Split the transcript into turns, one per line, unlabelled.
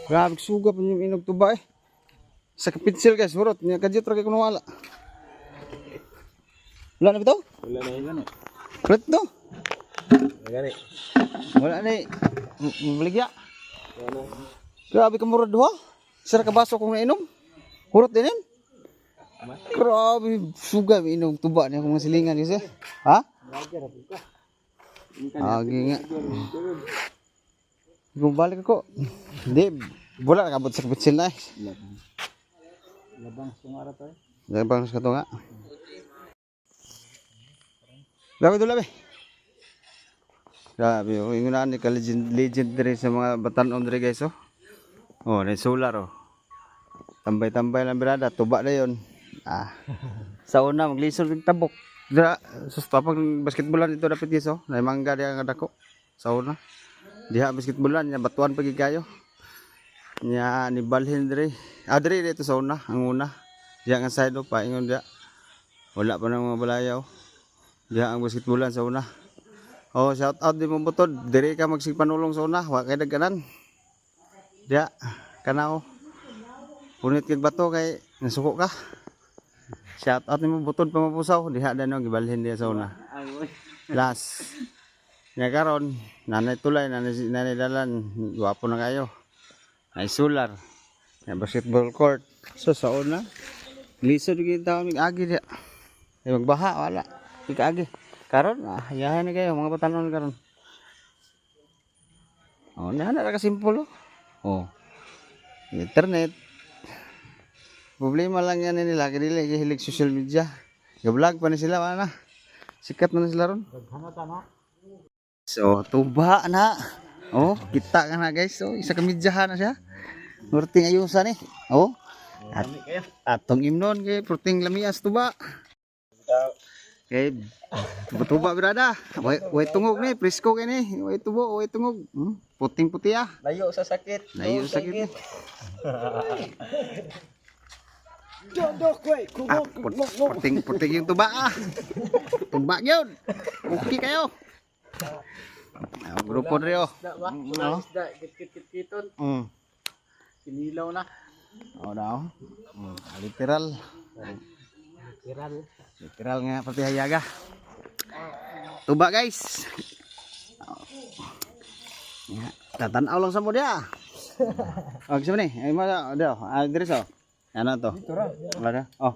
Grabe suga pa yung inog tuba eh. Sa kapitsil guys, hurot. Niya kadyot ra kay kuno wala. Wala na bitaw?
Wala na yun eh.
Hurot no?
Gani.
Wala na eh. Mabaligya. Grabe ka murad ha? Sira ka baso kung nainom? Hurot din yan? Grabe suga yung inog tuba niya kung silingan kasi. Ha? Agi nga. Kung balik ako. Hindi. Wala nakabot sa kapitsil na eh.
Labang sungara to eh.
Labang sa ito nga. Grabe ito labi. Grabe oh. Yung na ni legendary sa mga batanon rin guys oh. Oh, na solar oh. Tambay-tambay lang birada. Tuba na yun. Ah. Sa una maglisod ng tabok. Dira, susta pag basketballan ito dapat guys oh. Naimangga diya nga dako. Sa una. Diha basketballan niya batuan pagi kayo. Nya ni balhin diri. Diri dito sa una, ang una. Diha nga side pa ingon dia. Wala pa nang mga balayaw. Diha ang basketballan sa una. Oh, shout out di mo butod. Diri ka magsigpanulong sa una, wa kay dagkanan. Diha kana oh. Punit kag bato kay nasuko ka. Shout out ni mo butod pa mapusaw. Diha daw gibalhin dia sa una. Last. Nya karon, nanay tulay, nanay dalan, guwapo na kayo. Ay solar. Ay basketball court. So sa una, lisod kita kami agi dia. Ay magbaha wala. Ika agi. Karon, hayahan na kayo mga batanon karon. Oh, na ka simple oh. Oh. Internet. Problema lang yan nila, kaya hilig social media. Ga-vlog pa na sila, wala na. Sikat na sila ron. So, tuba na. Oh, kita ka na guys. So, isa kamidyahan na siya. Murting ayusan eh. Oh. Atong imnon kay proting lamias tuba. Kay tuba birada. Way tungog ni, presko kay ni. Way tubo, way tungog. Puting-puti ah.
Layo sa sakit.
Layo sa sakit. Puting yung tuba ah. Tuba yun. Okay kayo. Grupo rin oh.
Kit-kit-kiton. Kinilaw na.
Oh daw. Literal. Literal nga pati hayaga. Tuba guys. Tatanaw lang sa mo dia. Oh, kasi ni. Ay mo daw. Diri so. Ano to? Dito ra. Wala. Oh.